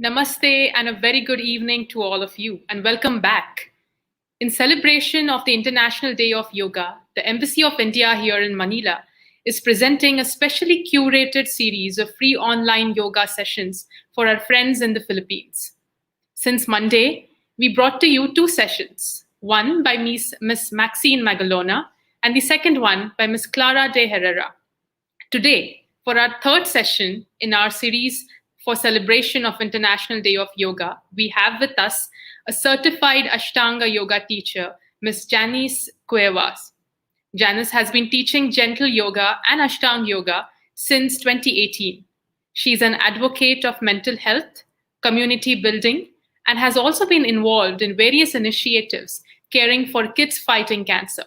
Namaste and a very good evening to all of you, and welcome back. In celebration of the International Day of Yoga, the Embassy of India here in Manila is presenting a specially curated series of free online yoga sessions for our friends in the Philippines. Since Monday, we brought to you two sessions, one by Miss Maxine Magalona and the second one by Miss Clara de Herrera. Today, for our third session in our series for celebration of International Day of Yoga, we have with us a certified Ashtanga Yoga teacher, Ms. Janis Cuevas. Janis has been teaching gentle yoga and Ashtanga Yoga since 2018. She's an advocate of mental health, community building, and has also been involved in various initiatives caring for kids fighting cancer.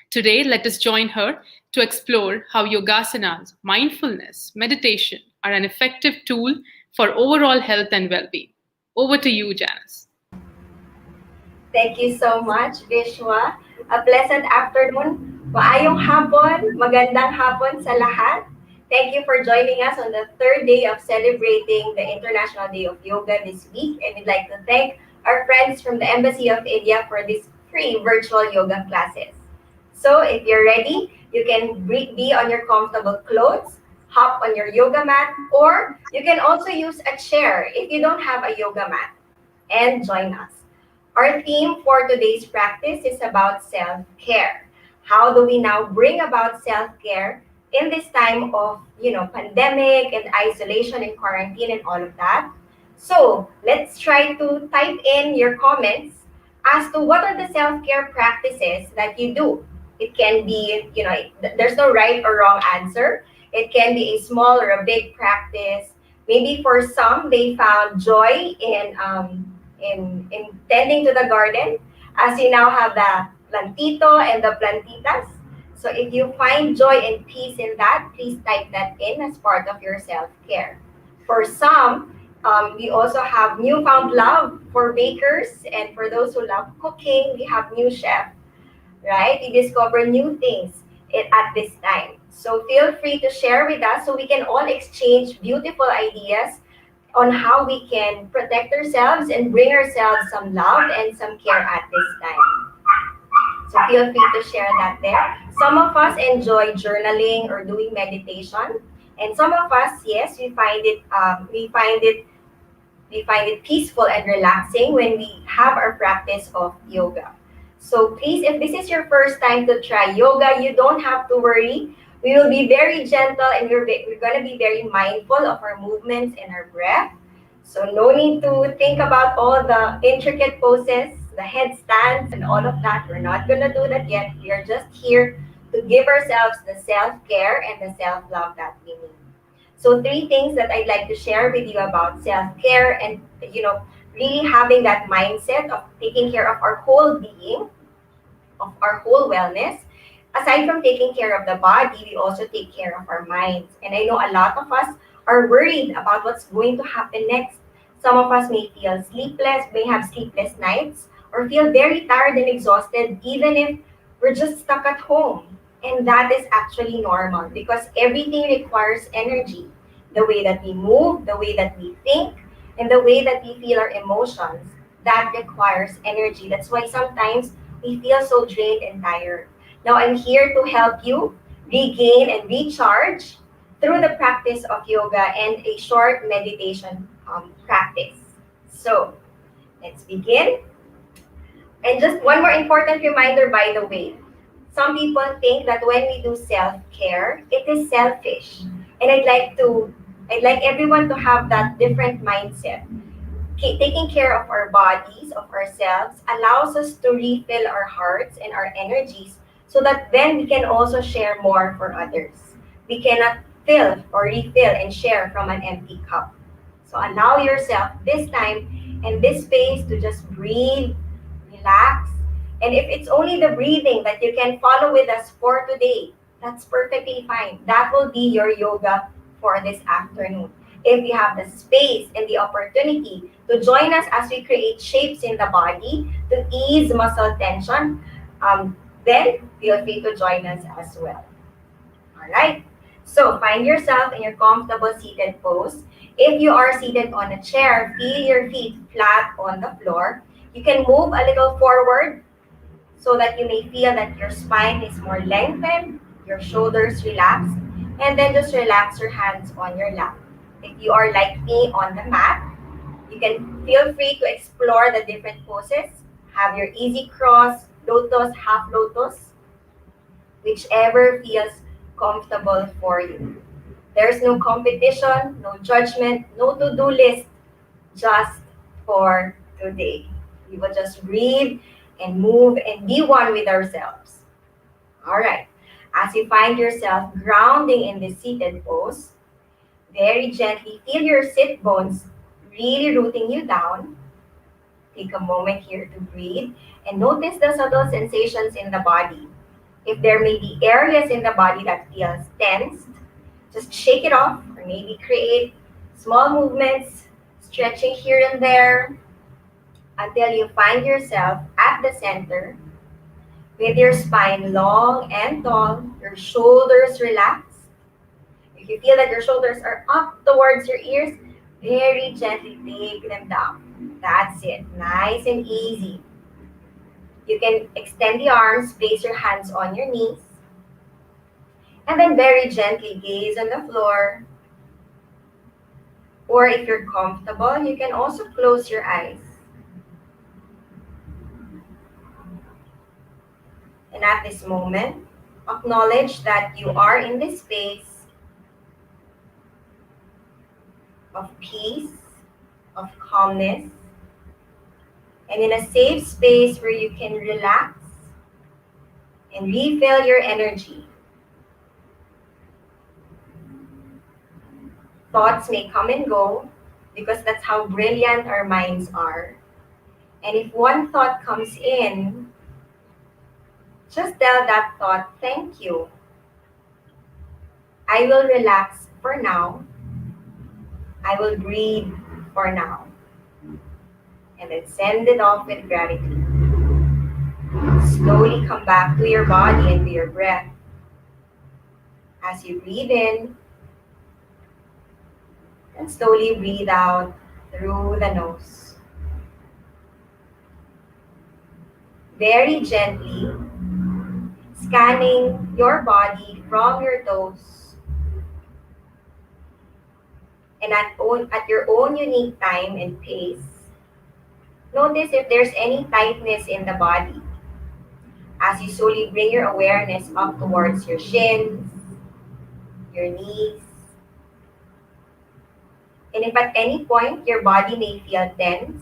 Today, let us join her to explore how yogasanas, mindfulness, meditation are an effective tool for overall health and well-being. Over to you, Janice. Thank you so much, Vishwa. A pleasant afternoon. Maayong hapon, magandang hapon sa lahat. Thank you for joining us on the third day of celebrating the International Day of Yoga this week. And we'd like to thank our friends from the Embassy of India for these free virtual yoga classes. So if you're ready, you can be on your comfortable clothes, hop on your yoga mat, or you can also use a chair if you don't have a yoga mat, and join us. Our theme for today's practice is about self-care. How do we now bring about self-care in this time of, pandemic and isolation and quarantine and all of that? So let's try to type in your comments as to what are the self-care practices that you do. It can be, there's no right or wrong answer. It can be a small or a big practice. Maybe for some, they found joy in tending to the garden, as you now have the plantito and the plantitas. So if you find joy and peace in that, please type that in as part of your self-care. For some, we also have newfound love for bakers, and for those who love cooking, we have new chef, right? We discover new things at this time. So feel free to share with us so we can all exchange beautiful ideas on how we can protect ourselves and bring ourselves some love and some care at this time. So feel free to share that there. Some of us enjoy journaling or doing meditation, and some of us, yes, we find it peaceful and relaxing when we have our practice of yoga. So please, if this is your first time to try yoga, you don't have to worry. We will be very gentle, and we're going to be very mindful of our movements and our breath. So no need to think about all the intricate poses, the headstands, and all of that. We're not going to do that yet. We are just here to give ourselves the self-care and the self-love that we need. So three things that I'd like to share with you about self-care and, really having that mindset of taking care of our whole being, of our whole wellness. Aside from taking care of the body, we also take care of our minds. And I know a lot of us are worried about what's going to happen next. Some of us may feel sleepless, may have sleepless nights, or feel very tired and exhausted, even if we're just stuck at home. And that is actually normal because everything requires energy. The way that we move, the way that we think, and the way that we feel our emotions, that requires energy. That's why sometimes we feel so drained and tired. Now I'm here to help you regain and recharge through the practice of yoga and a short meditation practice. So let's begin. And just one more important reminder, by the way. Some people think that when we do self-care, it is selfish. And I'd like everyone to have that different mindset. Taking care of our bodies, of ourselves, allows us to refill our hearts and our energies so that then we can also share more for others. We cannot fill or refill and share from an empty cup. So allow yourself this time and this space to just breathe, relax. And if it's only the breathing that you can follow with us for today, that's perfectly fine. That will be your yoga for this afternoon. If you have the space and the opportunity to join us as we create shapes in the body to ease muscle tension, then feel free to join us as well. All right. So find yourself in your comfortable seated pose If you are seated on a chair, feel your feet flat on the floor. You can move a little forward so that you may feel that your spine is more lengthened, your shoulders relaxed, and then just relax your hands on your lap. If you are like me on the mat, you can feel free to explore the different poses. Have your easy cross, lotus, half lotus, whichever feels comfortable for you. There's no competition, no judgment, no to-do list, just for today. We will just breathe and move and be one with ourselves. All right. As you find yourself grounding in the seated pose, very gently feel your sit bones really rooting you down. Take a moment here to breathe and notice the subtle sensations in the body. If there may be areas in the body that feels tensed, just shake it off or maybe create small movements, stretching here and there until you find yourself at the center with your spine long and tall, your shoulders relaxed. If you feel that your shoulders are up towards your ears, very gently take them down. That's it. Nice and easy. You can extend the arms, place your hands on your knees, and then very gently gaze on the floor. Or if you're comfortable, you can also close your eyes. And at this moment, acknowledge that you are in this space of peace, of calmness, and in a safe space where you can relax and refill your energy. Thoughts may come and go because that's how brilliant our minds are. And if one thought comes in, just tell that thought, thank you. I will relax for now. I will breathe for now. And then send it off with gratitude. Slowly come back to your body and to your breath. As you breathe in, and slowly breathe out through the nose. Very gently, scanning your body from your toes. And at your own unique time and pace, notice if there's any tightness in the body. As you slowly bring your awareness up towards your shins, your knees. And if at any point your body may feel tense,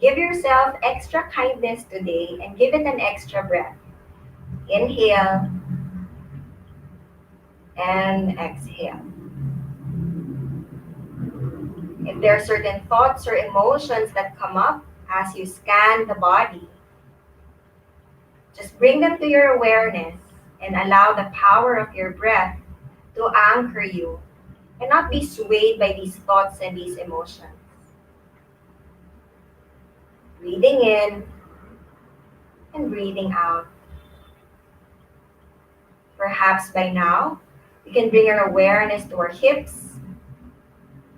give yourself extra kindness today and give it an extra breath. Inhale and exhale. If there are certain thoughts or emotions that come up as you scan the body, just bring them to your awareness and allow the power of your breath to anchor you and not be swayed by these thoughts and these emotions. Breathing in and breathing out. Perhaps by now, we can bring our awareness to our hips,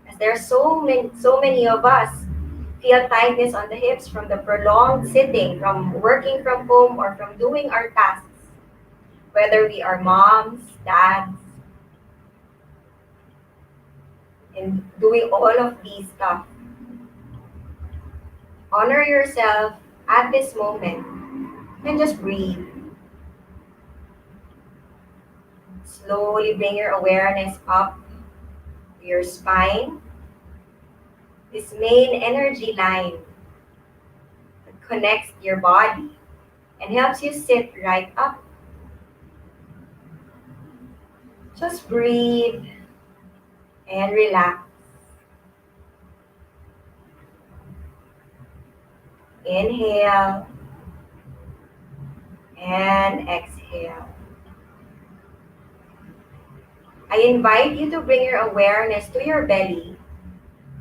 as there are so many of us feel tightness on the hips from the prolonged sitting, from working from home or from doing our tasks, whether we are moms, dads, and doing all of these stuff. Honor yourself at this moment and just breathe. Slowly bring your awareness up to your spine, this main energy line that connects your body and helps you sit right up. Just breathe and relax. Inhale and exhale. I invite you to bring your awareness to your belly,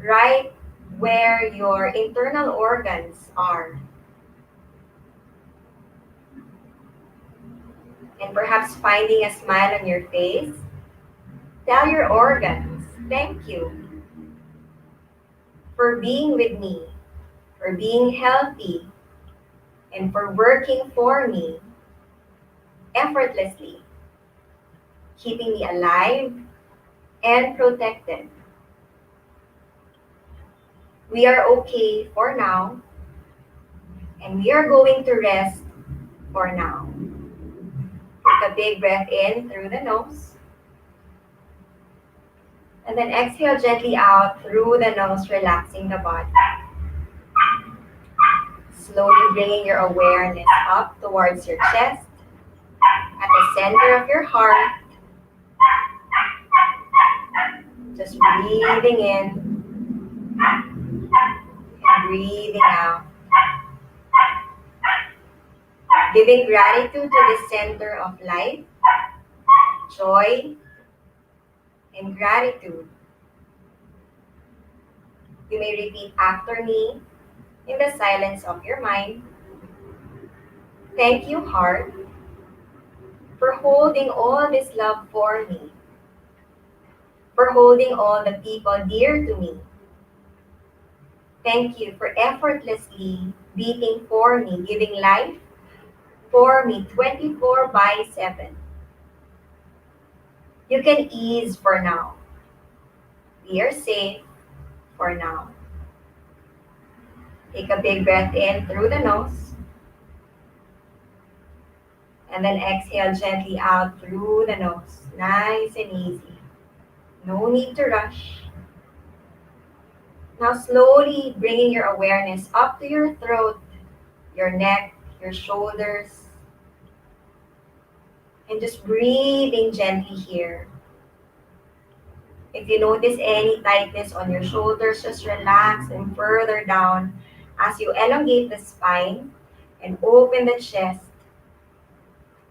right where your internal organs are. And perhaps finding a smile on your face, tell your organs, thank you. for being with me, for being healthy, and for working for me effortlessly, keeping me alive and protected. We are okay for now, and we are going to rest for now. Take a big breath in through the nose, and then exhale gently out through the nose, relaxing the body. Slowly bringing your awareness up towards your chest, at the center of your heart. Just breathing in and breathing out. Giving gratitude to the center of life, joy, and gratitude. You may repeat after me in the silence of your mind. Thank you, heart, for holding all this love for me, for holding all the people dear to me. Thank you for effortlessly beating for me, giving life for me 24 by 7. You can ease for now. We are safe for now. Take a big breath in through the nose and then exhale gently out through the nose. Nice and easy. No need to rush. Now slowly bringing your awareness up to your throat, your neck, your shoulders, and just breathing gently here. If you notice any tightness on your shoulders, just relax and further down as you elongate the spine and open the chest.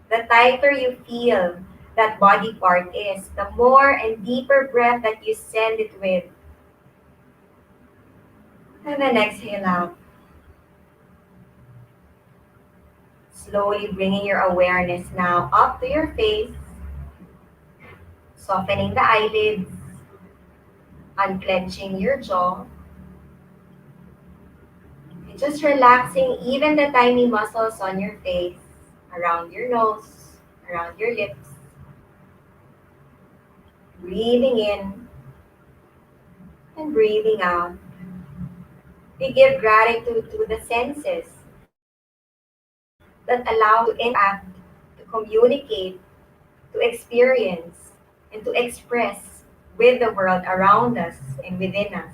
The tighter you feel that body part is, the more and deeper breath that you send it with. And then exhale out. Slowly bringing your awareness now up to your face, softening the eyelids, unclenching your jaw, and just relaxing even the tiny muscles on your face, around your nose, around your lips. Breathing in and breathing out. We give gratitude to the senses that allow to interact, to communicate, to experience, and to express with the world around us and within us.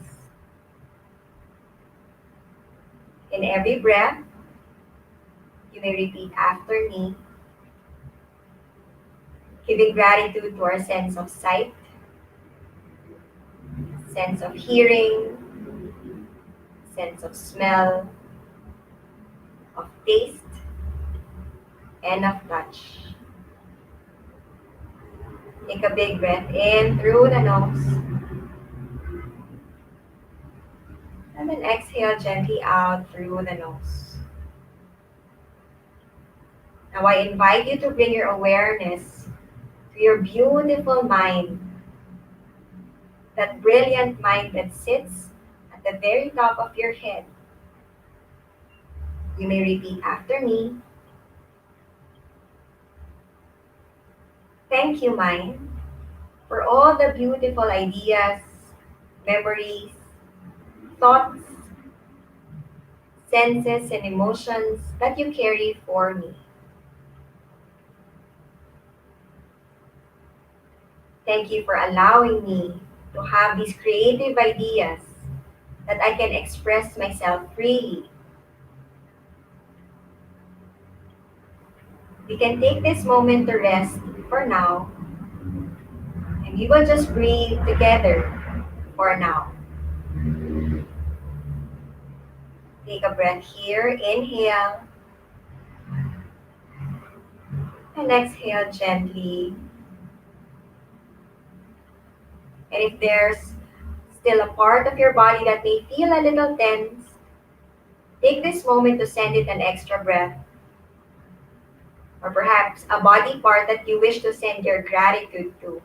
In every breath, you may repeat after me, giving gratitude to our sense of sight, sense of hearing, sense of smell, of taste, and of touch. Take a big breath in through the nose, and then exhale gently out through the nose. Now I invite you to bring your awareness to your beautiful mind, that brilliant mind that sits at the very top of your head. You may repeat after me. Thank you, mind, for all the beautiful ideas, memories, thoughts, senses, and emotions that you carry for me. Thank you for allowing me to have these creative ideas that I can express myself freely. We can take this moment to rest for now, and we will just breathe together for now. Take a breath here, inhale, and exhale gently. And if there's still a part of your body that may feel a little tense, take this moment to send it an extra breath, or perhaps a body part that you wish to send your gratitude to.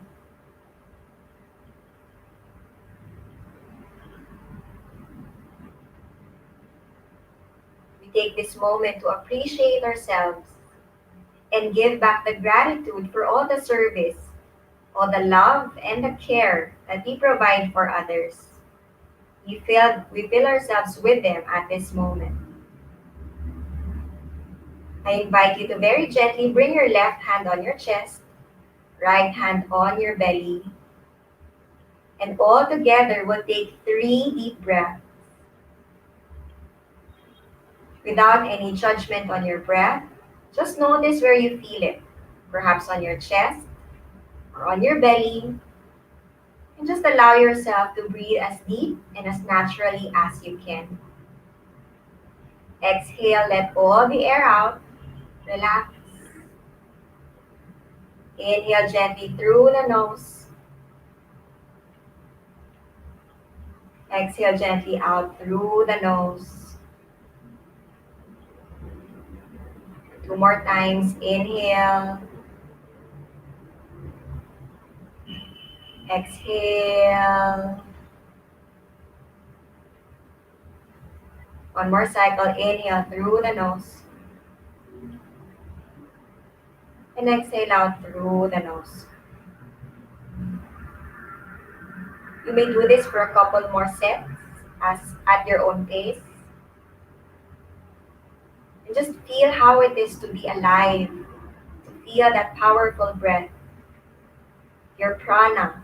take this moment to appreciate ourselves and give back the gratitude for all the service, all the love and the care that we provide for others. We fill ourselves with them at this moment. I invite you to very gently bring your left hand on your chest, right hand on your belly, and all together we'll take 3 deep breaths without any judgment on your breath. Just notice where you feel it, perhaps on your chest or on your belly, and just allow yourself to breathe as deep and as naturally as you can. Exhale, let all the air out. Relax. Inhale gently through the nose. Exhale gently out through the nose. 2 more times. Inhale. Exhale. One more cycle. Inhale through the nose. And exhale out through the nose. You may do this for a couple more sets as at your own pace. And just feel how it is to be alive, to feel that powerful breath, your prana,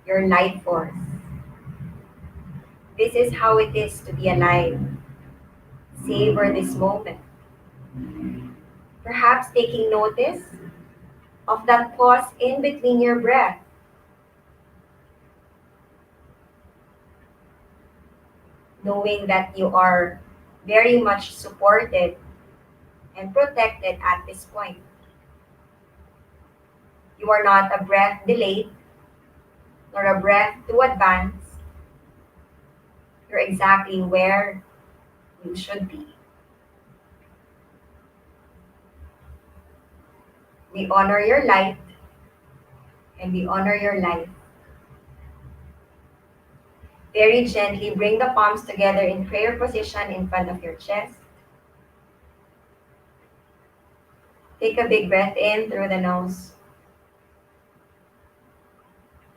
your life force. This is how it is to be alive. Savor this moment. Perhaps taking notice of that pause in between your breath. Knowing that you are very much supported and protected at this point. You are not a breath delayed nor a breath too advanced. You're exactly where you should be. We honor your light and we honor your life. Very gently bring the palms together in prayer position in front of your chest. Take a big breath in through the nose.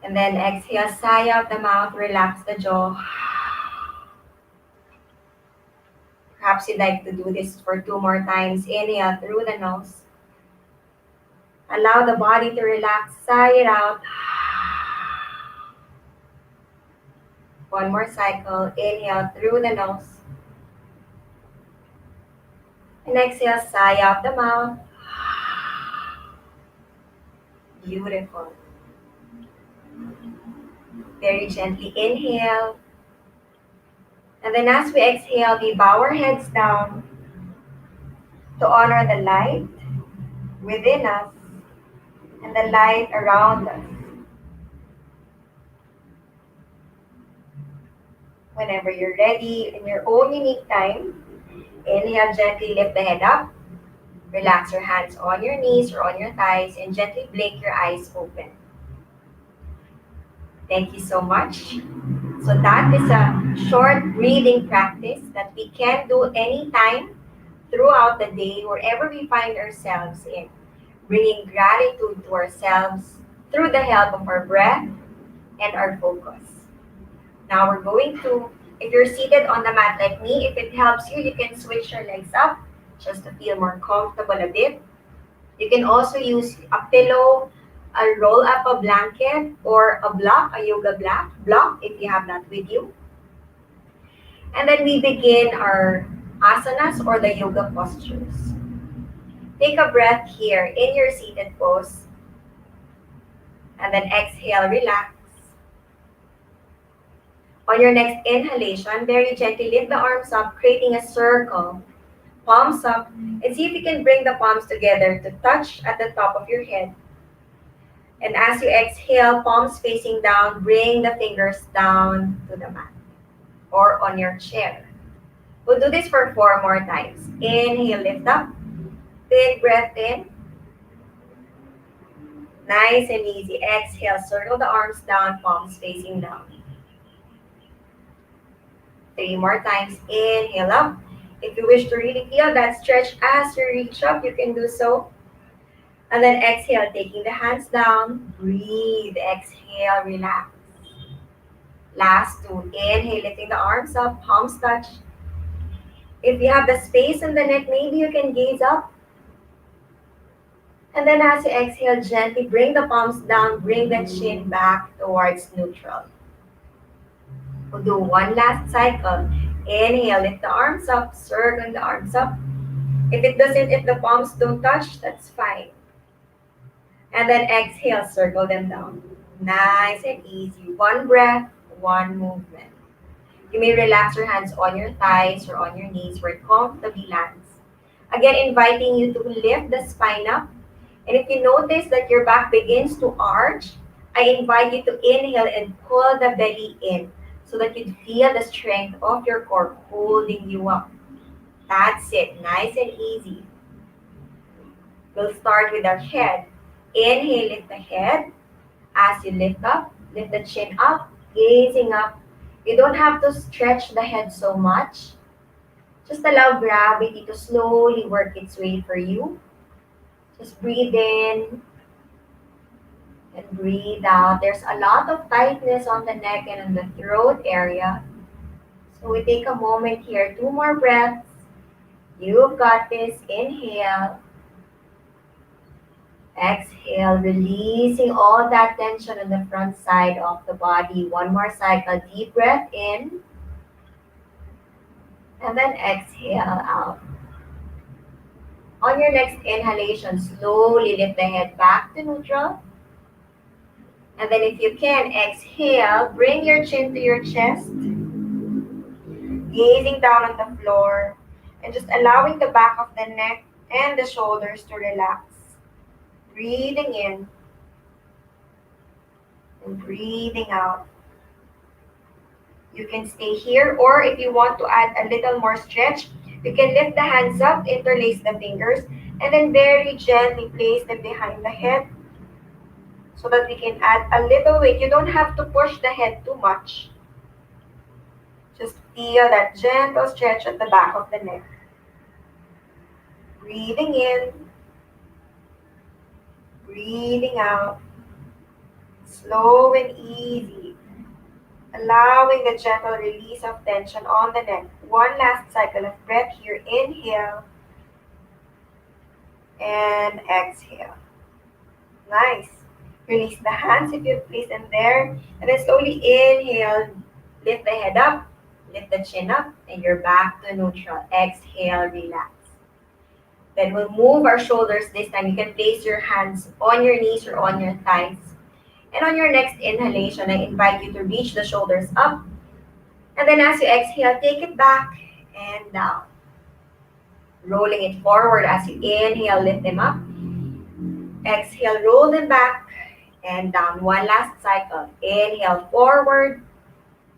And then exhale, sigh out the mouth, relax the jaw. Perhaps you'd like to do this for 2 more times. Inhale through the nose. Allow the body to relax, sigh it out. One more cycle. Inhale through the nose. And exhale, sigh out the mouth. Beautiful. Very gently inhale. And then as we exhale, we bow our heads down to honor the light within us and the light around us. Whenever you're ready, in your own unique time, inhale, gently lift the head up. Relax your hands on your knees or on your thighs and gently blink your eyes open. Thank you so much. So that is a short breathing practice that we can do anytime throughout the day, wherever we find ourselves in, bringing gratitude to ourselves through the help of our breath and our focus. Now we're going to, if you're seated on the mat like me, if it helps you, you can switch your legs up just to feel more comfortable a bit. You can also use a pillow, a roll up a blanket, or a block, a yoga block if you have that with you. And then we begin our asanas or the yoga postures. Take a breath here in your seated pose. And then exhale, relax. On your next inhalation, very gently lift the arms up, creating a circle. Palms up, and see if you can bring the palms together to touch at the top of your head. And as you exhale, palms facing down, bring the fingers down to the mat or on your chair. We'll do this for 4 more times. Inhale, lift up. Big breath in. Nice and easy. Exhale, circle the arms down, palms facing down. 3 more times. Inhale up. If you wish to really feel that stretch as you reach up, you can do so. And then exhale, taking the hands down. Breathe. Exhale, relax. Last two. Inhale, lifting the arms up, palms touch. If you have the space in the neck, maybe you can gaze up. And then as you exhale, gently bring the palms down, bring the chin back towards neutral. We'll do one last cycle. Inhale, lift the arms up, circle the arms up. If the palms don't touch, that's fine. And then exhale, circle them down. Nice and easy. One breath, one movement. You may relax your hands on your thighs or on your knees where it comfortably lands. Again, inviting you to lift the spine up. And if you notice that your back begins to arch, I invite you to inhale and pull the belly in so that you feel the strength of your core holding you up. That's it. Nice and easy. We'll start with our head. Inhale, lift the head. As you lift up, lift the chin up, gazing up. You don't have to stretch the head so much. Just allow gravity to slowly work its way for you. Just breathe in and breathe out. There's a lot of tightness on the neck and on the throat area. So we take a moment here. Two more breaths. You've got this. Inhale. Exhale, releasing all that tension on the front side of the body. One more cycle. Deep breath in. And then exhale out. On your next inhalation, slowly lift the head back to neutral. And then if you can, exhale, bring your chin to your chest. Gazing down on the floor. And just allowing the back of the neck and the shoulders to relax. Breathing in and breathing out. You can stay here, or if you want to add a little more stretch, you can lift the hands up, interlace the fingers, and then very gently place them behind the head so that we can add a little weight. You don't have to push the head too much. Just feel that gentle stretch at the back of the neck. Breathing in. Breathing out, slow and easy, allowing the gentle release of tension on the neck. One last cycle of breath here. Inhale and exhale. Nice. Release the hands if you place them there. And then slowly inhale, lift the head up, lift the chin up, and you're back to neutral. Exhale, relax. Then we'll move our shoulders this time. You can place your hands on your knees or on your thighs. And on your next inhalation, I invite you to reach the shoulders up. And then as you exhale, take it back and down. Rolling it forward as you inhale, lift them up. Exhale, roll them back and down. One last cycle. Inhale, forward,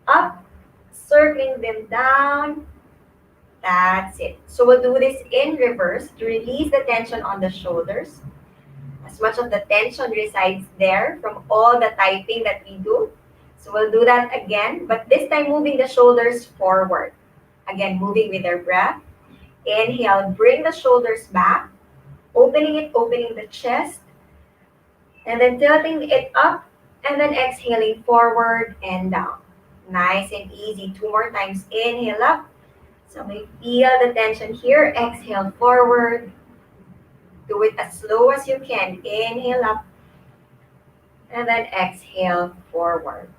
up, circling them down. That's it. So we'll do this in reverse to release the tension on the shoulders. As much of the tension resides there from all the typing that we do. So we'll do that again, but this time moving the shoulders forward. Again, moving with our breath. Inhale, bring the shoulders back, opening the chest, and then tilting it up, and then exhaling forward and down. Nice and easy. Two more times. Inhale up. So we feel the tension here. Exhale forward. Do it as slow as you can. Inhale up. And then exhale forward.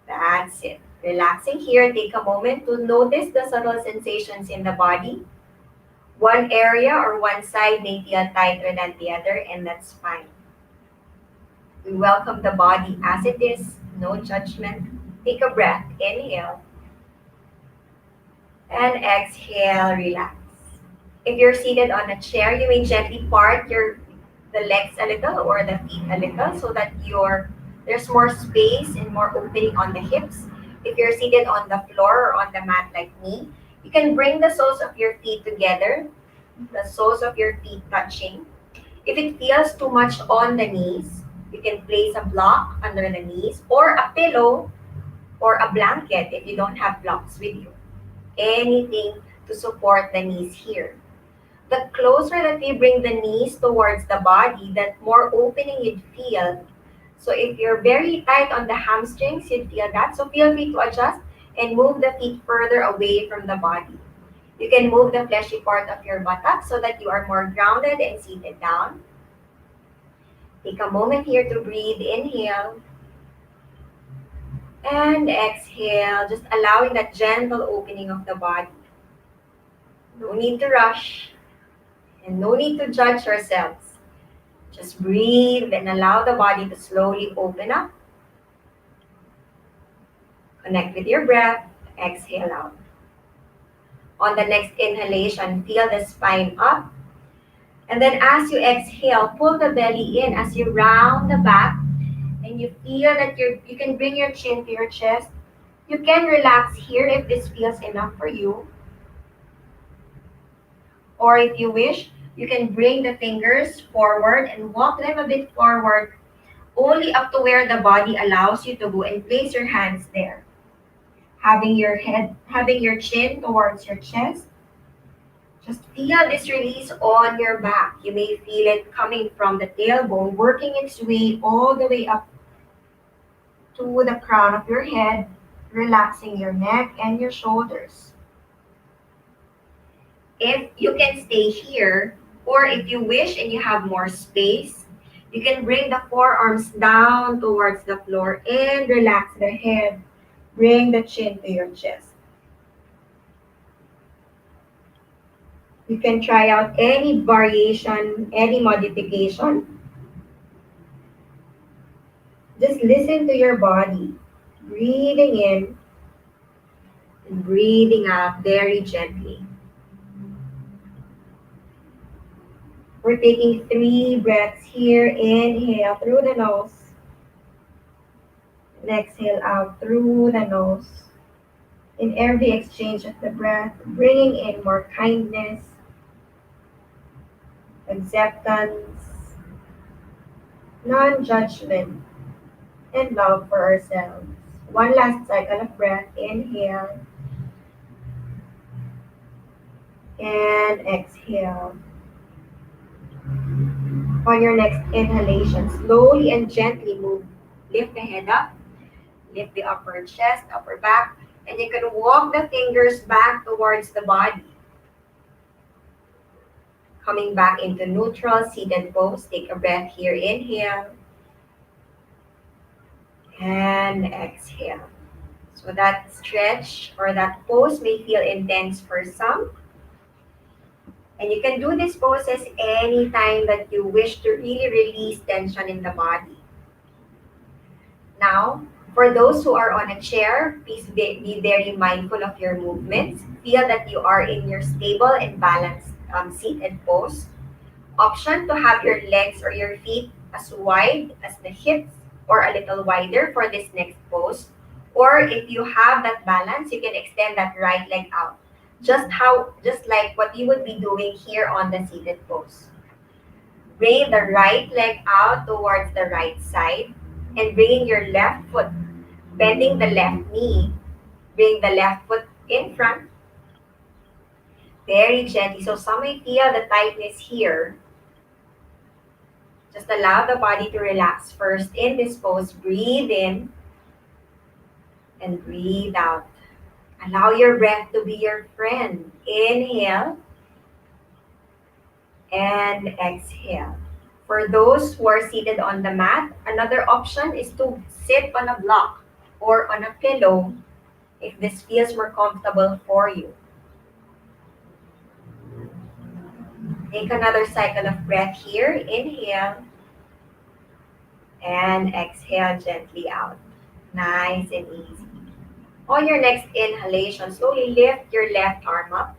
That's it. Relaxing here. Take a moment to notice the subtle sensations in the body. One area or one side may feel tighter than the other, and that's fine. We welcome the body as it is. No judgment. Take a breath. Inhale. And exhale, relax. If you're seated on a chair, you may gently part the legs a little or the feet a little so that there's more space and more opening on the hips. If you're seated on the floor or on the mat like me, you can bring the soles of your feet together, the soles of your feet touching. If it feels too much on the knees, you can place a block under the knees or a pillow or a blanket if you don't have blocks with you. Anything to support the knees here. The closer that we bring the knees towards the body, that more opening you'd feel. So if you're very tight on the hamstrings, you'd feel that. So feel free to adjust and move the feet further away from the body. You can move the fleshy part of your buttock so that you are more grounded and seated down. Take a moment here to breathe. Inhale and exhale, just allowing that gentle opening of the body. No need to rush and no need to judge ourselves. Just breathe and allow the body to slowly open up. Connect with your breath. Exhale out. On the next inhalation, feel the spine up. And then as you exhale, pull the belly in as you round the back. And you feel that you can bring your chin to your chest. You can relax here if this feels enough for you. Or if you wish, you can bring the fingers forward and walk them a bit forward, only up to where the body allows you to go, and place your hands there. Having your chin towards your chest. Just feel this release on your back. You may feel it coming from the tailbone, working its way all the way up to the crown of your head, relaxing your neck and your shoulders. If you can stay here, or if you wish and you have more space, you can bring the forearms down towards the floor and relax the head. Bring the chin to your chest. You can try out any variation, any modification. Just listen to your body, breathing in and breathing out very gently. We're taking 3 breaths here. Inhale through the nose. And exhale out through the nose. In every exchange of the breath, bringing in more kindness, acceptance, non-judgment, and love for ourselves. One last cycle of breath. Inhale and exhale. On your next inhalation, slowly and gently move. Lift the head up, lift the upper chest, upper back, and you can walk the fingers back towards the body. Coming back into neutral seated pose. Take a breath here. Inhale and exhale. So that stretch or that pose may feel intense for some. And you can do these poses anytime that you wish to really release tension in the body. Now, for those who are on a chair, please be very mindful of your movements. Feel that you are in your stable and balanced seated pose. Option to have your legs or your feet as wide as the hips or a little wider for this next pose. Or if you have that balance, you can extend that right leg out. Just like what you would be doing here on the seated pose. Bring the right leg out towards the right side and bringing your left foot, bending the left knee, bring the left foot in front, very gently. So some may feel the tightness here. Just allow the body to relax first in this pose. Breathe in and breathe out. Allow your breath to be your friend. Inhale and exhale. For those who are seated on the mat, another option is to sit on a block or on a pillow if this feels more comfortable for you. Take another cycle of breath here. Inhale and exhale gently out. Nice and easy. On your next inhalation, slowly lift your left arm up.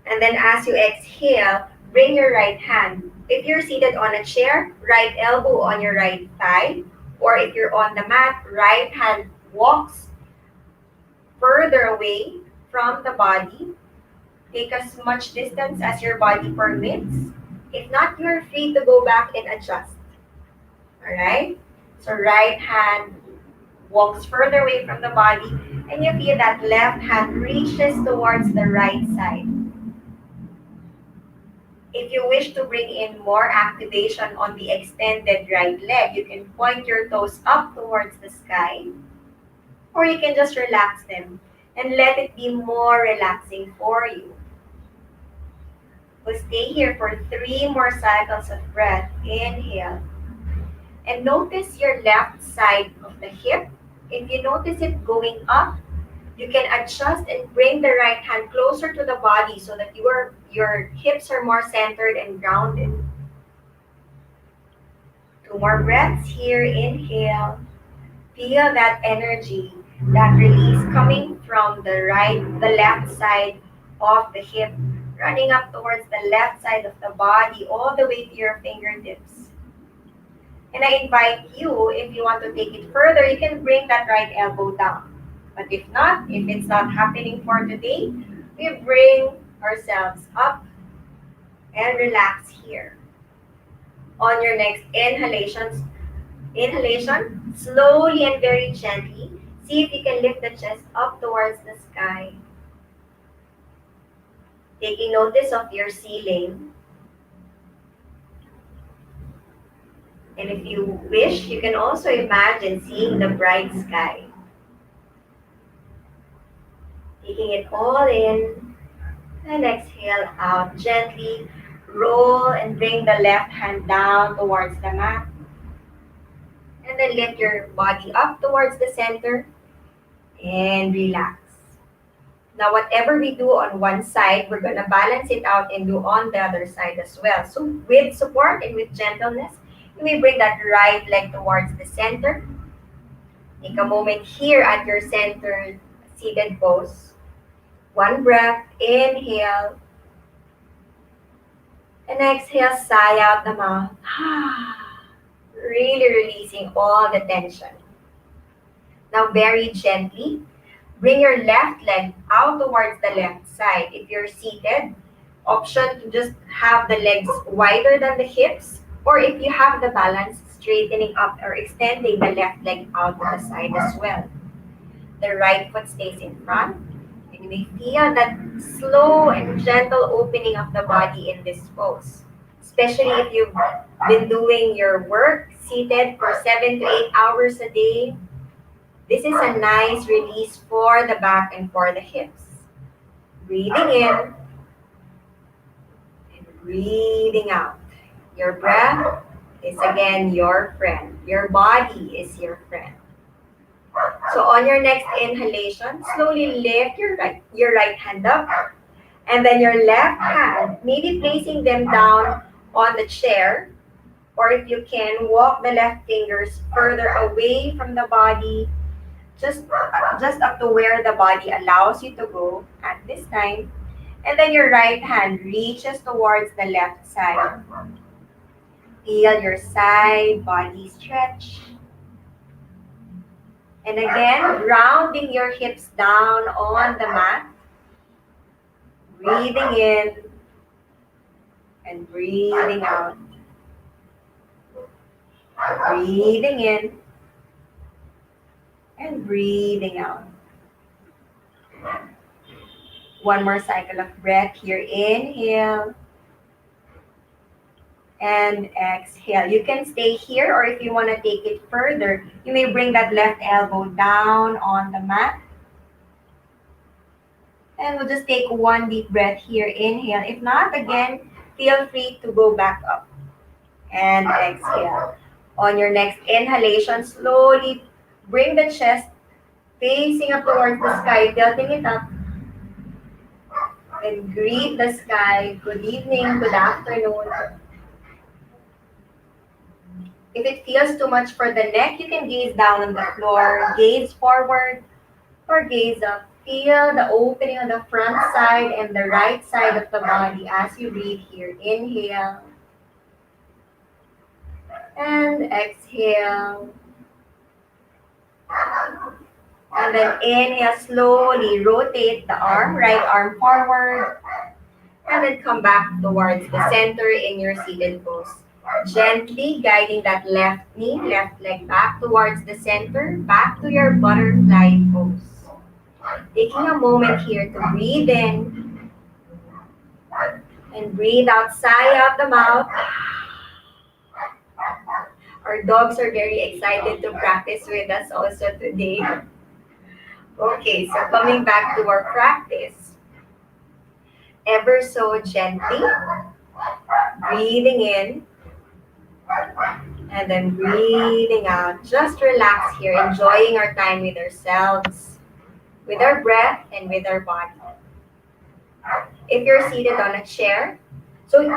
And then as you exhale, bring your right hand. If you're seated on a chair, right elbow on your right thigh. Or if you're on the mat, right hand walks further away from the body. Take as much distance as your body permits. If not, you're free to go back and adjust. Alright? So right hand walks further away from the body, and you feel that left hand reaches towards the right side. If you wish to bring in more activation on the extended right leg, you can point your toes up towards the sky, or you can just relax them and let it be more relaxing for you. We'll stay here for 3 more cycles of breath. Inhale. And notice your left side of the hip. If you notice it going up, you can adjust and bring the right hand closer to the body so that your hips are more centered and grounded. 2 more breaths here. Inhale. Feel that energy, that release coming from the left side of the hip, running up towards the left side of the body, all the way to your fingertips. And I invite you, if you want to take it further, you can bring that right elbow down. But if not, if it's not happening for today, we bring ourselves up and relax here. On your next inhalation, slowly and very gently, see if you can lift the chest up towards the sky. Taking notice of your ceiling. And if you wish, you can also imagine seeing the bright sky. Taking it all in and exhale out gently. Roll and bring the left hand down towards the mat. And then lift your body up towards the center and relax. Now, whatever we do on one side, we're going to balance it out and do on the other side as well. So with support and with gentleness, you may bring that right leg towards the center. Take a moment here at your center seated pose. 1 breath, inhale. And exhale, sigh out the mouth. Really releasing all the tension. Now very gently, bring your left leg out towards the left side. If you're seated, option to just have the legs wider than the hips, or if you have the balance, straightening up or extending the left leg out to the side as well. The right foot stays in front, and you may feel that slow and gentle opening of the body in this pose. Especially if you've been doing your work seated for 7 to 8 hours a day, this is a nice release for the back and for the hips. Breathing in and breathing out. Your breath is again your friend. Your body is your friend. So on your next inhalation, slowly lift your right hand up, and then your left hand, maybe placing them down on the chair, or if you can, walk the left fingers further away from the body, just up to where the body allows you to go at this time. And then your right hand reaches towards the left side. Feel your side body stretch. And again, grounding your hips down on the mat. Breathing in and breathing out. Breathing in and breathing out. 1 more cycle of breath here. Inhale and exhale. You can stay here, or if you want to take it further, you may bring that left elbow down on the mat. And we'll just take 1 deep breath here. Inhale. If not, again, feel free to go back up and exhale. On your next inhalation, slowly bring the chest facing up towards the sky, tilting it up. And greet the sky. Good evening, good afternoon. If it feels too much for the neck, you can gaze down on the floor, gaze forward, or gaze up. Feel the opening on the front side and the right side of the body as you breathe here. Inhale and exhale. And then inhale, slowly rotate the arm, right arm forward. And then come back towards the center in your seated pose. Gently guiding that left knee, left leg back towards the center, back to your butterfly pose. Taking a moment here to breathe in and breathe out, sigh out the mouth. Our dogs are very excited to practice with us also today. Okay, so coming back to our practice, ever so gently, breathing in and then breathing out. Just relax here, enjoying our time with ourselves, with our breath, and with our body. If you're seated on a chair, so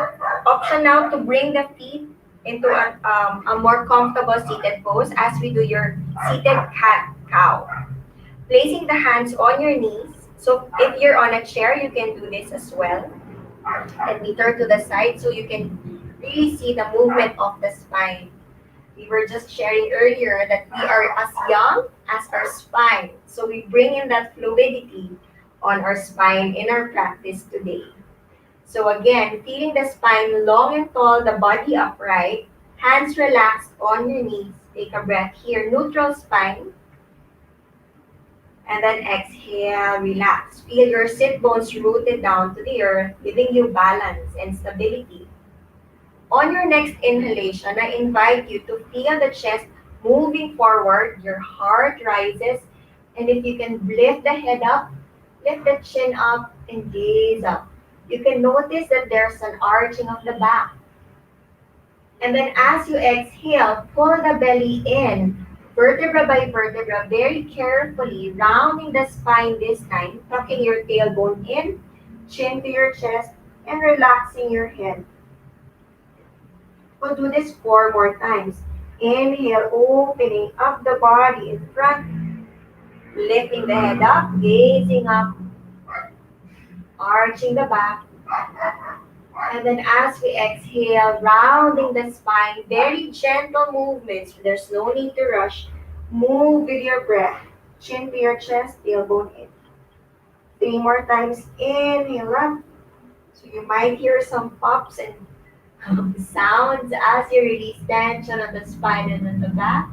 option now to bring the feet into a more comfortable seated pose as we do your seated cat cow. Placing the hands on your knees. So if you're on a chair, you can do this as well. And we turn to the side so you can really see the movement of the spine. We were just sharing earlier that we are as young as our spine. So we bring in that fluidity on our spine in our practice today. So again, feeling the spine long and tall, the body upright, hands relaxed on your knees. Take a breath here, neutral spine. And then exhale, relax. Feel your sit bones rooted down to the earth, giving you balance and stability. On your next inhalation, I invite you to feel the chest moving forward, your heart rises, and if you can lift the head up, lift the chin up, and gaze up. You can notice that there's an arching of the back. And then as you exhale, pull the belly in, vertebra by vertebra, very carefully, rounding the spine this time, tucking your tailbone in, chin to your chest, and relaxing your head. We'll do this 4 more times. Inhale, opening up the body in front, lifting the head up, gazing up, arching the back. And then as we exhale, rounding the spine, very gentle movements. There's no need to rush. Move with your breath. Chin to your chest, tailbone in. 3 more times. Inhale up. So you might hear some pops and sounds as you release tension on the spine and on the back.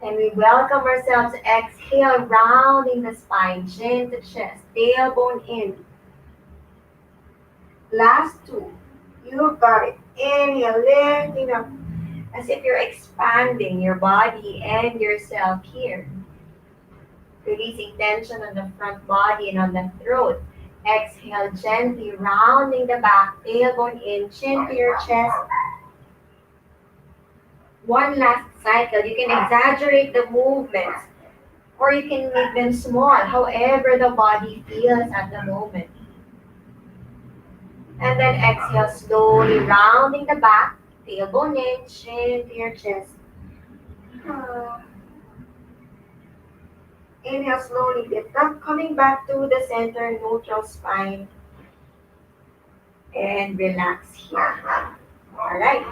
And we welcome ourselves. Exhale, rounding the spine, chin to chest, tailbone in. Last 2. You got it. Inhale, lifting up as if you're expanding your body and yourself here. Releasing tension on the front body and on the throat. Exhale, gently rounding the back, tailbone in, chin to your chest. One last cycle. You can exaggerate the movements or you can make them small, however the body feels at the moment. And then exhale, slowly rounding the back, tailbone in, chin to your chest. Inhale, slowly lift up, coming back to the center, neutral spine. And relax here. Alright,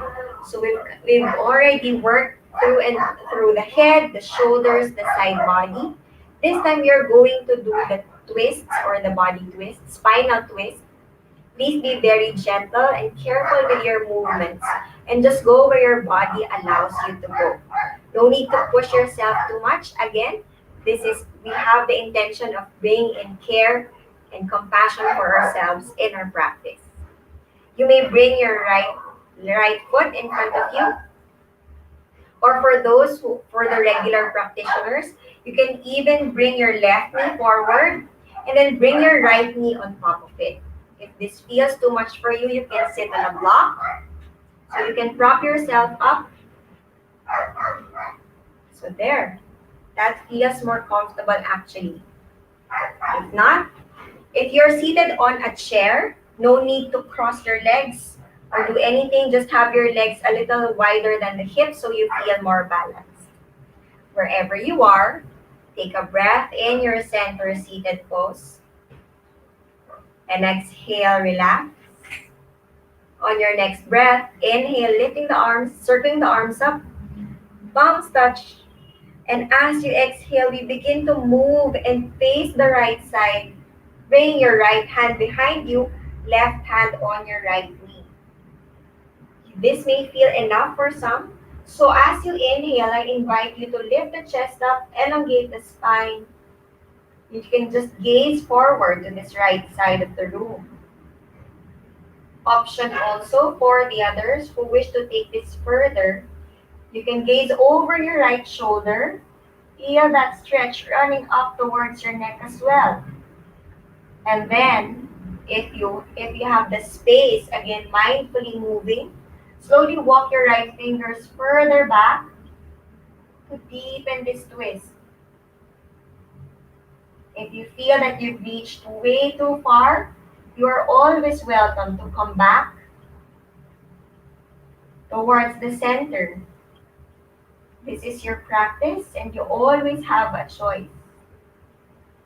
so we've already worked through the head, the shoulders, the side body. This time we are going to do the twists or the body twist, spinal twist. Please be very gentle and careful with your movements and just go where your body allows you to go. No need to push yourself too much. Again, we have the intention of bringing in care and compassion for ourselves in our practice. You may bring your right foot in front of you, or for the regular practitioners, you can even bring your left knee forward and then bring your right knee on top of it. If this feels too much for you, you can sit on a block. So you can prop yourself up. So there. That feels more comfortable actually. If not, if you're seated on a chair, no need to cross your legs or do anything. Just have your legs a little wider than the hips so you feel more balanced. Wherever you are, take a breath in your center seated pose. And exhale, relax. On your next breath, inhale, lifting the arms, circling the arms up, palms touch. And as you exhale, we begin to move and face the right side. Bring your right hand behind you, left hand on your right knee. This may feel enough for some. So as you inhale, I invite you to lift the chest up, elongate the spine. You can just gaze forward to this right side of the room. Option also for the others who wish to take this further, you can gaze over your right shoulder. Feel that stretch running up towards your neck as well. And then, if you have the space, again, mindfully moving, slowly walk your right fingers further back to deepen this twist. If you feel that you've reached way too far, you are always welcome to come back towards the center. This is your practice, and you always have a choice.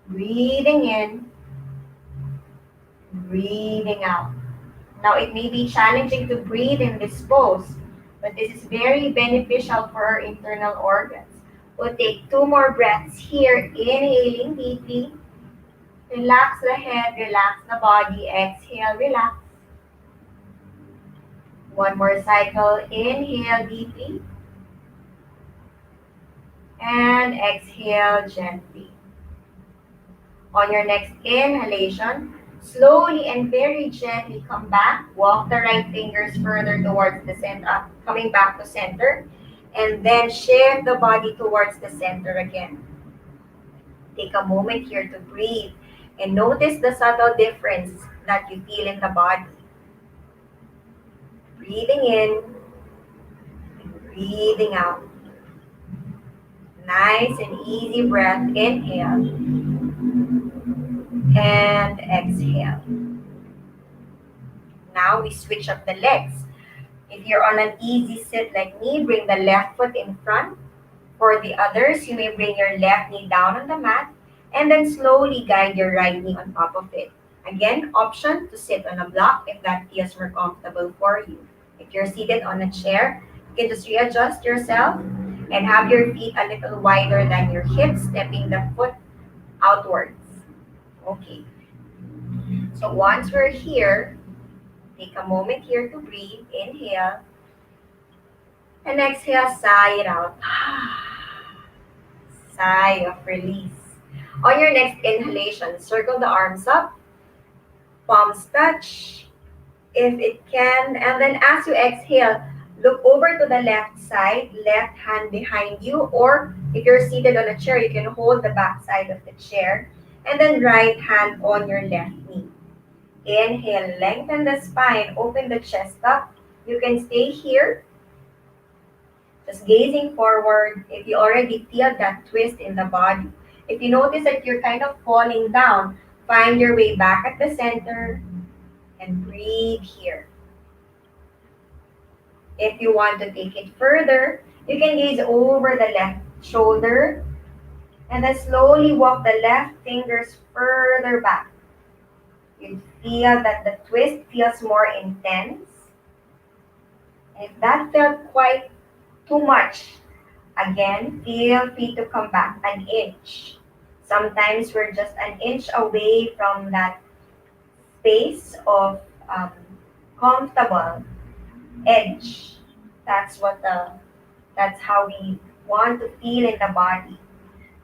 Breathing in, breathing out. Now, it may be challenging to breathe in this pose, but this is very beneficial for our internal organs. We'll take two more breaths here, inhaling deeply. Relax the head, relax the body. Exhale, relax. One more cycle. Inhale deeply and exhale gently. On your next inhalation, slowly and very gently come back. Walk the right fingers further towards the center, coming back to center. And then shift the body towards the center again. Take a moment here to breathe and notice the subtle difference that you feel in the body. Breathing in, breathing out. Nice and easy breath. Inhale and exhale. Now we switch up the legs. If you're on an easy sit like me, bring the left foot in front. For the others, you may bring your left knee down on the mat and then slowly guide your right knee on top of it. Again, option to sit on a block if that feels more comfortable for you. If you're seated on a chair, you can just readjust yourself and have your feet a little wider than your hips, stepping the foot outwards. Okay, so once we're here, take a moment here to breathe. Inhale and exhale, sigh it out. Sigh of release. On your next inhalation, circle the arms up, palms touch if it can, and then as you exhale, look over to the left side, left hand behind you, or if you're seated on a chair, you can hold the back side of the chair, and then right hand on your left knee. Inhale, lengthen the spine, open the chest up. You can stay here, just gazing forward. If you already feel that twist in the body, if you notice that you're kind of falling down, find your way back at the center and breathe here. If you want to take it further, you can gaze over the left shoulder and then slowly walk the left fingers further back. You feel that the twist feels more intense. If that felt quite too much, again, feel free to come back an inch. Sometimes we're just an inch away from that space of comfortable edge. That's how we want to feel in the body.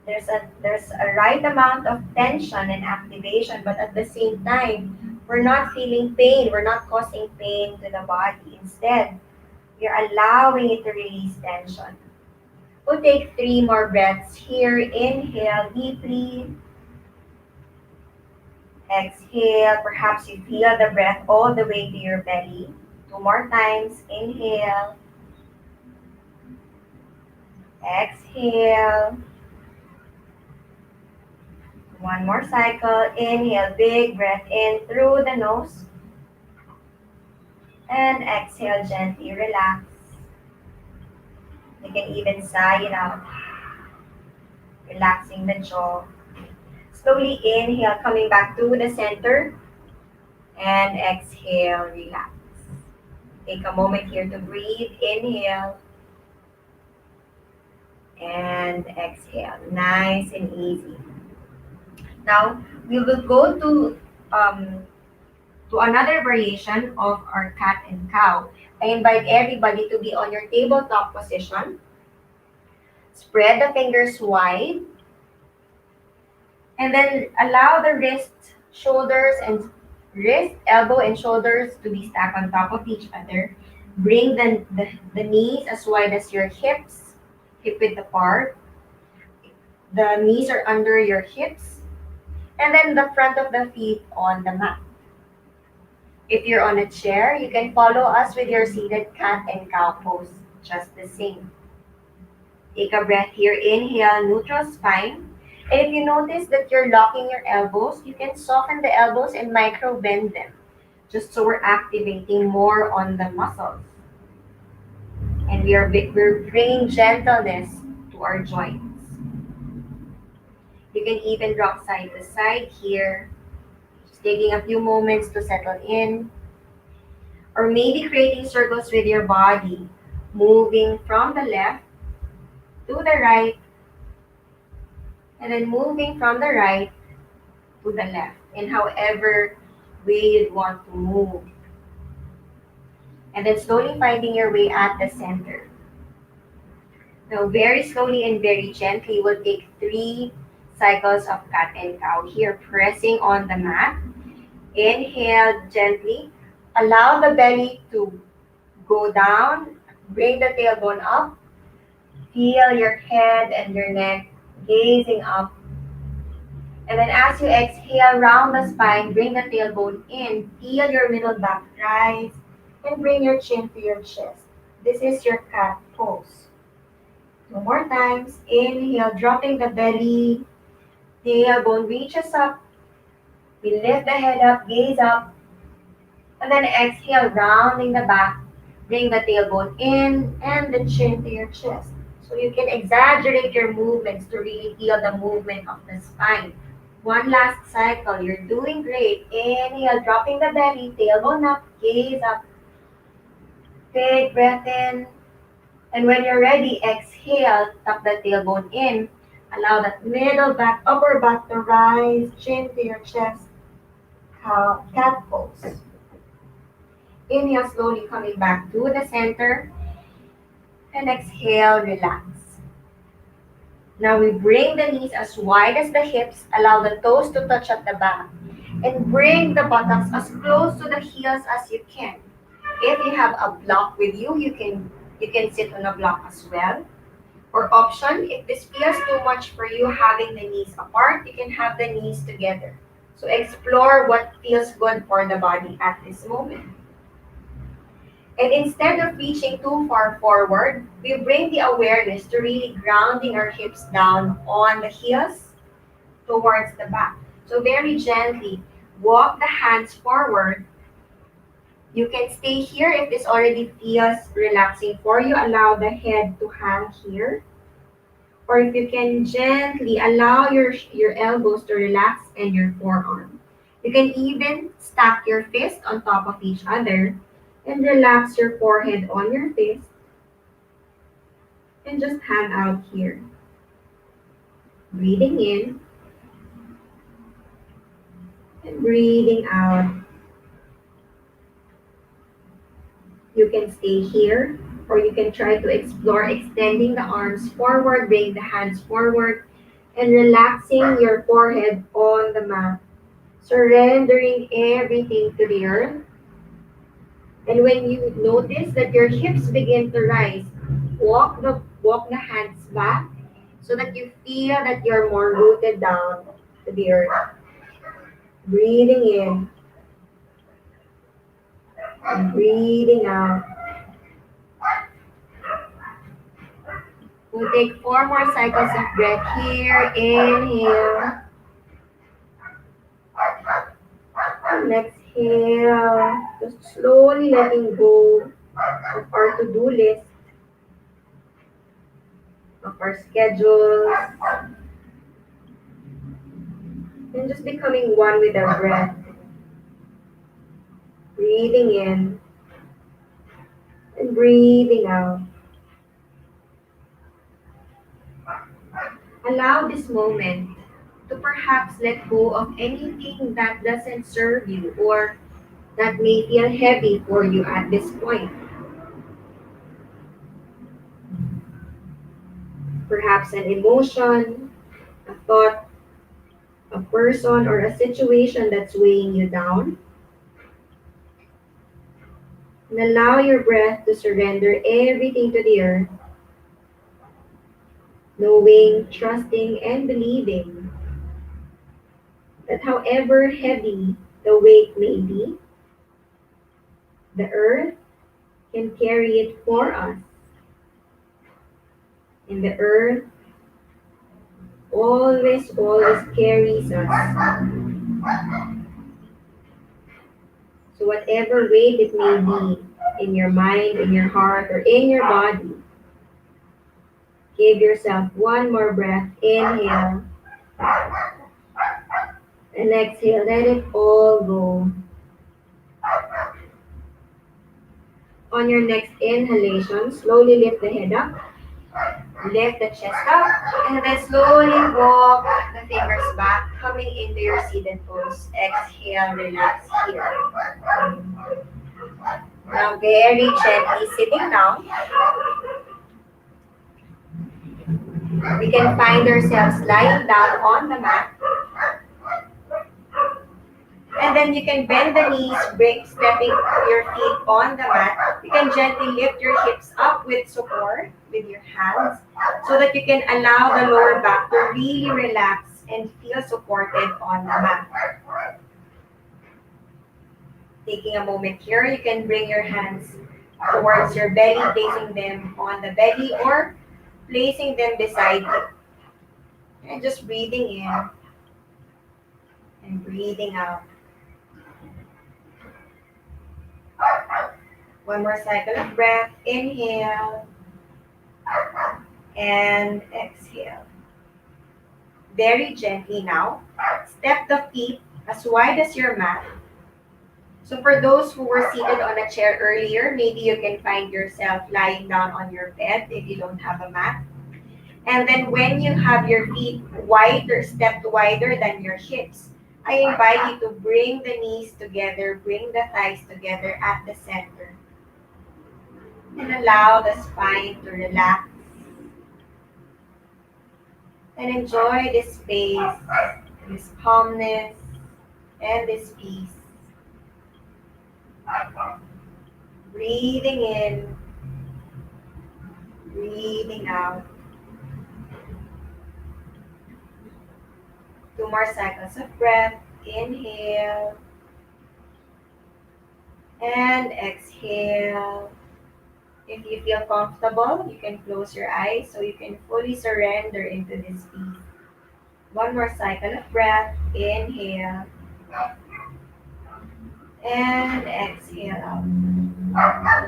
There's a right amount of tension and activation, but at the same time, we're not feeling pain. We're not causing pain to the body. Instead, you're allowing it to release tension. We'll take three more breaths here. Inhale deeply. Exhale. Perhaps you feel the breath all the way to your belly. Two more times. Inhale. Exhale. One more cycle. Inhale, big breath in through the nose. And exhale, gently relax. You can even sigh it out, relaxing the jaw. Slowly inhale, coming back to the center. And exhale, relax. Take a moment here to breathe. Inhale. And exhale. Nice and easy. Now, we will go to to another variation of our cat and cow. I invite everybody to be on your tabletop position. Spread the fingers wide and then allow the elbow and shoulders to be stacked on top of each other. Bring the knees as wide as your hips, hip width apart. The knees are under your hips, and then the front of the feet on the mat. If you're on a chair, you can follow us with your seated cat and cow pose, just the same. Take a breath here. Inhale, neutral spine. And if you notice that you're locking your elbows, you can soften the elbows and micro bend them, just so we're activating more on the muscles. And we're bringing gentleness to our joints. You can even rock side to side here, just taking a few moments to settle in, or maybe creating circles with your body, moving from the left to the right, and then moving from the right to the left, in however way you'd want to move. And then slowly finding your way at the center. Now, very slowly and very gently, we'll take 3 cycles of cat and cow here, pressing on the mat. Inhale gently. Allow the belly to go down. Bring the tailbone up. Feel your head and your neck gazing up. And then as you exhale, round the spine, bring the tailbone in. Feel your middle back rise. And bring your chin to your chest. This is your cat pose. 2 more times. Inhale, dropping the belly. Tailbone reaches up. We lift the head up, gaze up. And then exhale, rounding the back. Bring the tailbone in and the chin to your chest. So you can exaggerate your movements to really feel the movement of the spine. One last cycle. You're doing great. Inhale, dropping the belly, tailbone up, gaze up. Big breath in. And when you're ready, exhale, tuck the tailbone in. Allow that middle back, upper back to rise, chin to your chest. Cat pose. Inhale, slowly coming back to the center. And exhale, relax. Now we bring the knees as wide as the hips. Allow the toes to touch at the back. And bring the buttocks as close to the heels as you can. If you have a block with you, you can sit on a block as well. Or option, if this feels too much for you having the knees apart, you can have the knees together. So explore what feels good for the body at this moment. And instead of reaching too far forward, we bring the awareness to really grounding our hips down on the heels towards the back. So very gently, walk the hands forward. You can stay here if this already feels relaxing for you. Allow the head to hang here. Or if you can gently allow your elbows to relax and your forearm. You can even stack your fists on top of each other and relax your forehead on your fist and just hang out here. Breathing in and breathing out. You can stay here or you can try to explore extending the arms forward, bring the hands forward, and relaxing your forehead on the mat. Surrendering everything to the earth. And when you notice that your hips begin to rise, walk the hands back so that you feel that you're more rooted down to the earth. Breathing in and breathing out. We'll take 4 more cycles of breath here. Inhale. And exhale. Just slowly letting go of our to-do list, of our schedules, and just becoming one with our breath. Breathing in and breathing out. Allow this moment to perhaps let go of anything that doesn't serve you or that may feel heavy for you at this point. Perhaps an emotion, a thought, a person, or a situation that's weighing you down. And allow your breath to surrender everything to the earth, knowing, trusting, and believing that however heavy the weight may be, the earth can carry it for us. And the earth always carries us. So whatever weight it may be in your mind, in your heart, or in your body, give yourself one more breath. Inhale and exhale. Let it all go. On your next inhalation, slowly lift the head up, lift the chest up, and then slowly walk the fingers back, coming into your seated pose. Exhale, relax here. Now, very gently sitting down, we can find ourselves lying down on the mat. And then you can bend the knees, stepping your feet on the mat. You can gently lift your hips up with support with your hands so that you can allow the lower back to really relax and feel supported on the mat. Taking a moment here, you can bring your hands towards your belly, placing them on the belly or placing them beside you. And just breathing in and breathing out. One more cycle of breath. Inhale and exhale. Very gently now, step the feet as wide as your mat. So for those who were seated on a chair earlier, maybe you can find yourself lying down on your bed if you don't have a mat. And then when you have your feet wider, stepped wider than your hips, I invite you to bring the knees together, bring the thighs together at the center. And allow the spine to relax. And enjoy this space, this calmness, and this peace. Breathing in, breathing out. 2 more cycles of breath. Inhale and exhale. If you feel comfortable, you can close your eyes so you can fully surrender into this peace. 1 more cycle of breath. Inhale and exhale out.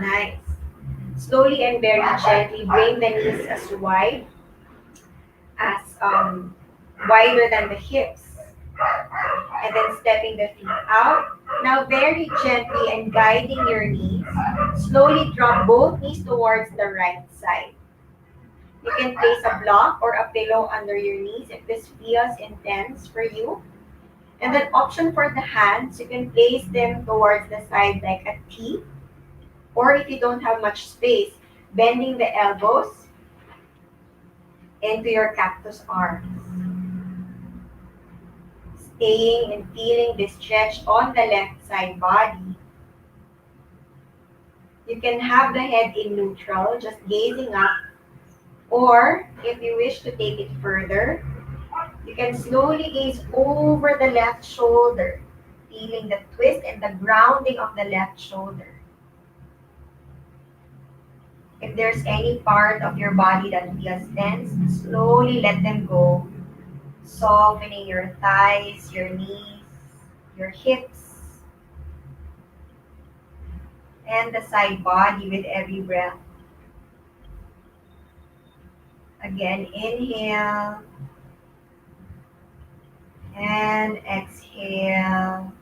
Nice. Slowly and very gently bring the knees as wider than the hips. And then stepping the feet out. Now very gently and guiding your knees, slowly drop both knees towards the right side. You can place a block or a pillow under your knees if this feels intense for you. And then option for the hands, you can place them towards the side like a T. Or if you don't have much space, bending the elbows into your cactus arms. Staying and feeling the stretch on the left side body. You can have the head in neutral, just gazing up. Or if you wish to take it further, you can slowly gaze over the left shoulder, feeling the twist and the grounding of the left shoulder. If there's any part of your body that feels tense, slowly let them go. Softening your thighs, your knees, your hips, and the side body with every breath. Again, inhale and exhale.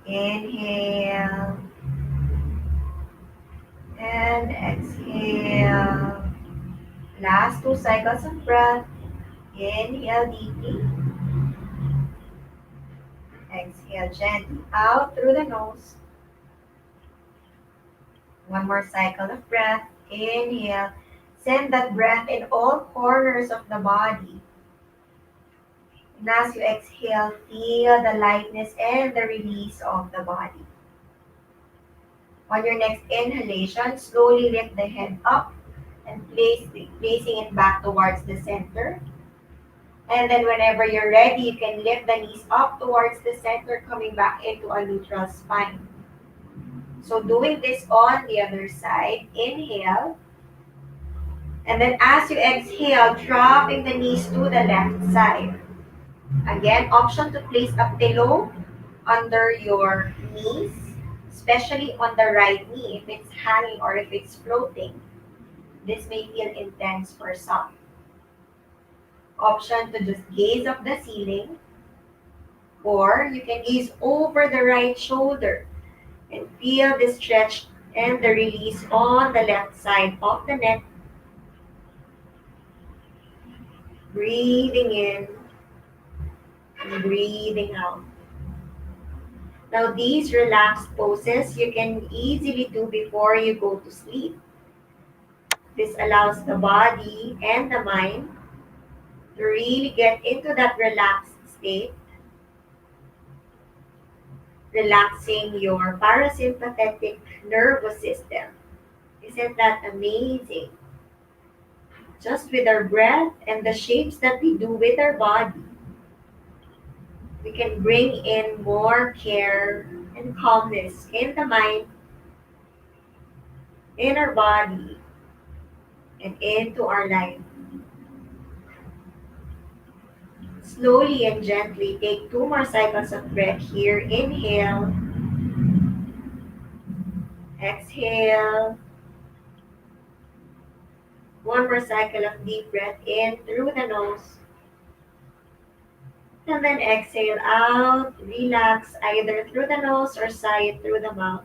Inhale and exhale. Last 2 cycles of breath. Inhale deeply. exhale gently out through the nose. One more cycle of breath. Inhale. Send that breath in all corners of the body. And as you exhale, feel the lightness and the release of the body. On your next inhalation, slowly lift the head up and placing it back towards the center. And then whenever you're ready, you can lift the knees up towards the center, coming back into a neutral spine. So doing this on the other side, inhale. And then as you exhale, dropping the knees to the left side. Again, option to place a pillow under your knees, especially on the right knee if it's hanging or if it's floating. This may feel intense for some. Option to just gaze up the ceiling, or you can gaze over the right shoulder and feel the stretch and the release on the left side of the neck. Breathing in and breathing out. Now, these relaxed poses you can easily do before you go to sleep. This allows the body and the mind to really get into that relaxed state, relaxing your parasympathetic nervous system. Isn't that amazing? Just with our breath and the shapes that we do with our body, we can bring in more care and calmness in the mind, in our body, and into our life. Slowly and gently take two more cycles of breath here. Inhale, exhale. One more cycle of deep breath in through the nose. And then exhale out. Relax either through the nose or sigh it through the mouth.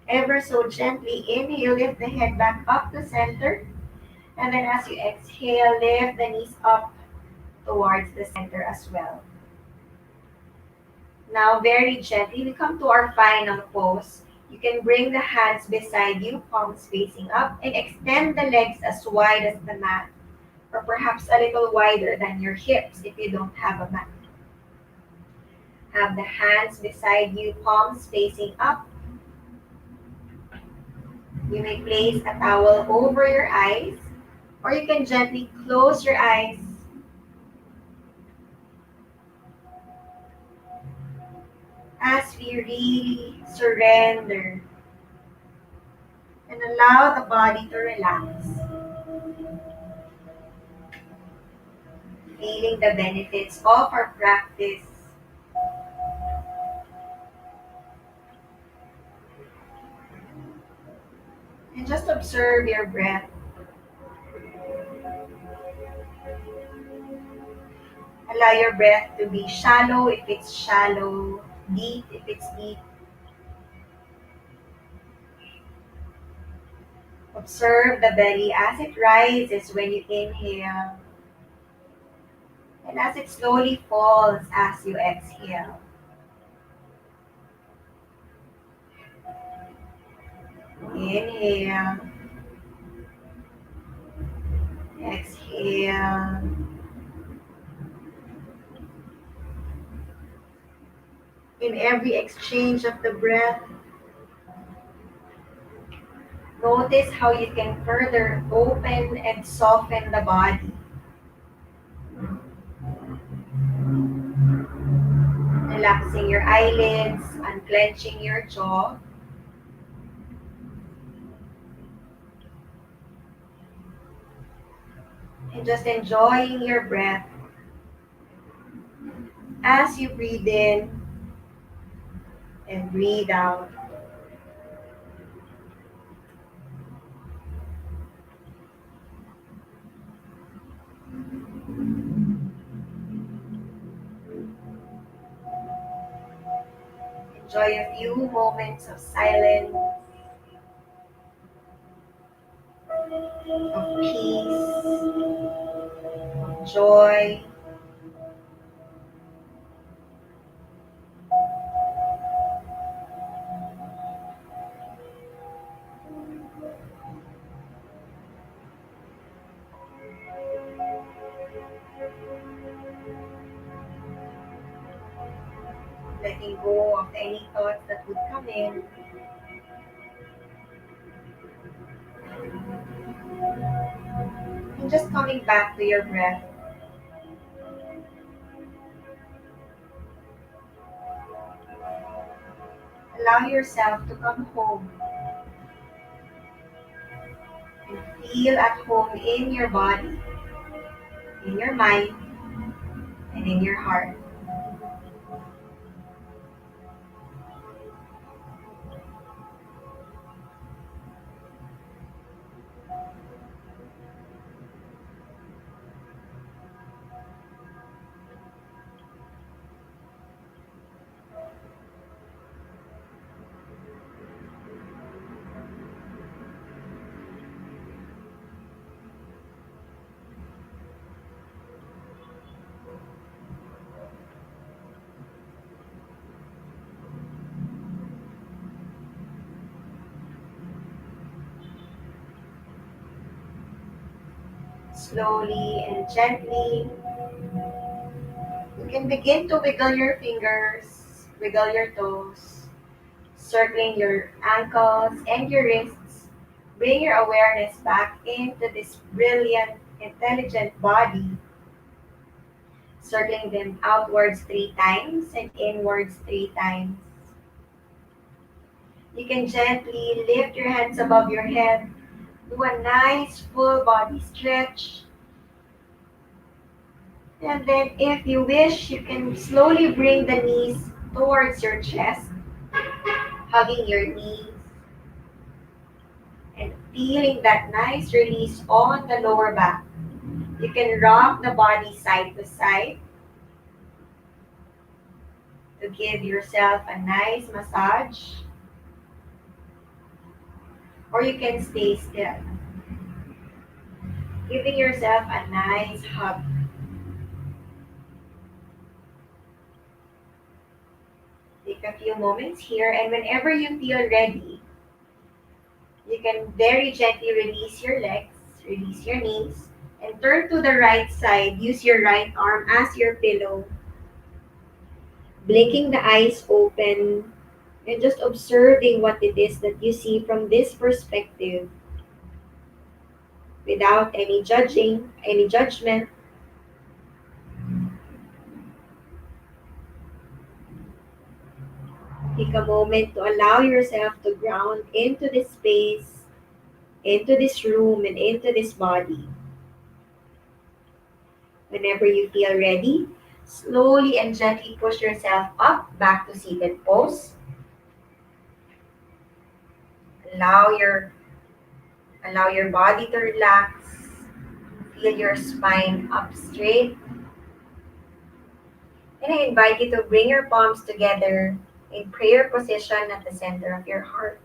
Ever so gently inhale, lift the head back up to center. And then as you exhale, lift the knees up towards the center as well. Now, very gently, we come to our final pose. You can bring the hands beside you, palms facing up, and extend the legs as wide as the mat, or perhaps a little wider than your hips if you don't have a mat. Have the hands beside you, palms facing up. You may place a towel over your eyes, or you can gently close your eyes as we really surrender and allow the body to relax, feeling the benefits of our practice. And just observe your breath. Allow your breath to be shallow if it's shallow, deep if it's deep. Observe the belly as it rises when you inhale, and as it slowly falls as you exhale. Inhale, exhale. In every exchange of the breath, notice how you can further open and soften the body. Relaxing your eyelids, unclenching your jaw. And just enjoying your breath as you breathe in and breathe out. Enjoy a few moments of silence, of peace, of joy. letting go of any thoughts that would come in, and just coming back to your breath. Allow yourself to come home and feel at home in your body, in your mind, and in your heart. Slowly and gently, you can begin to wiggle your fingers, wiggle your toes, circling your ankles and your wrists. Bring your awareness back into this brilliant, intelligent body, circling them outwards 3 times and inwards 3 times. You can gently lift your hands above your head, do a nice full body stretch, and then if you wish, you can slowly bring the knees towards your chest, hugging your knees and feeling that nice release on the lower back. You can rock the body side to side to give yourself a nice massage, or you can stay still, giving yourself a nice hug. Take a few moments here, and whenever you feel ready, you can very gently release your legs, release your knees, and turn to the right side. Use your right arm as your pillow, blinking the eyes open and just observing what it is that you see from this perspective without any judging, any judgment. Take a moment to allow yourself to ground into this space, into this room, and into this body. Whenever you feel ready, slowly and gently push yourself up back to seated pose. Allow your allow your body to relax. Feel your spine up straight. And I invite you to bring your palms together in prayer position at the center of your heart.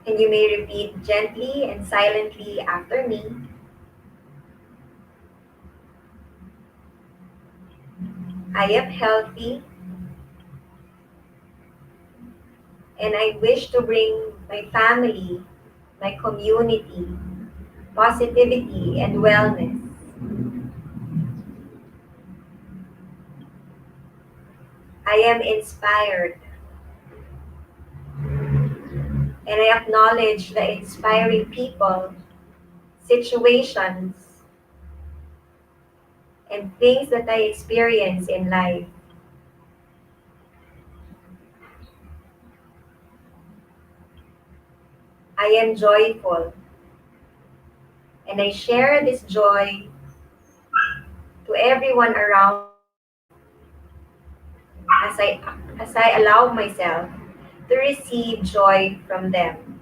And you may repeat gently and silently after me. I am healthy and I wish to bring my family, my community, positivity, and wellness. I am inspired and I acknowledge the inspiring people, situations, and things that I experience in life. I am joyful and I share this joy to everyone around as I as I allow myself to receive joy from them.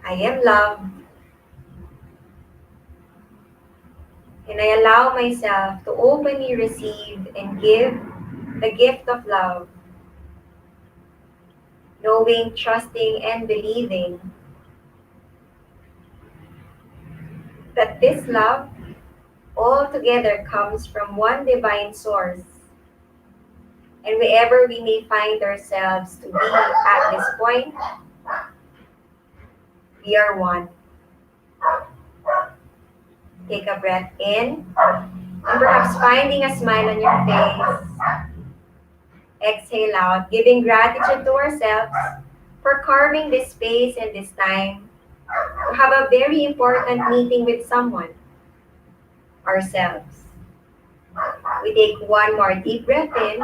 I am loved and I allow myself to openly receive and give the gift of love, knowing, trusting, and believing that this love altogether comes from one divine source. And wherever we may find ourselves to be at this point, we are one. Take a breath in, and perhaps finding a smile on your face. Exhale out, giving gratitude to ourselves for carving this space and this time to have a very important meeting with someone, ourselves. We take one more deep breath in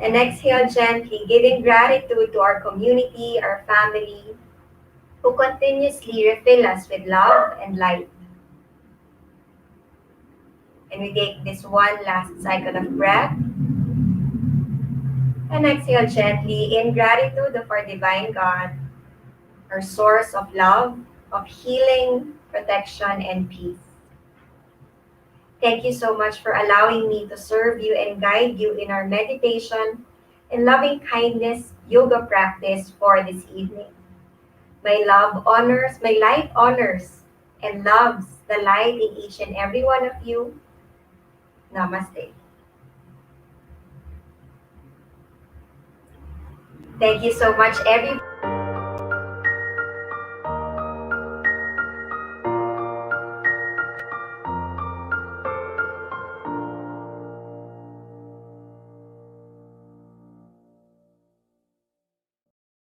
and exhale gently, giving gratitude to our community, our family, who continuously refill us with love and light. And we take this one last cycle of breath and exhale gently in gratitude of our divine God, our source of love, of healing, protection, and peace. Thank you so much for allowing me to serve you and guide you in our meditation and loving kindness yoga practice for this evening. My light honors and loves the light in each and every one of you. Namaste. Thank you so much, everyone.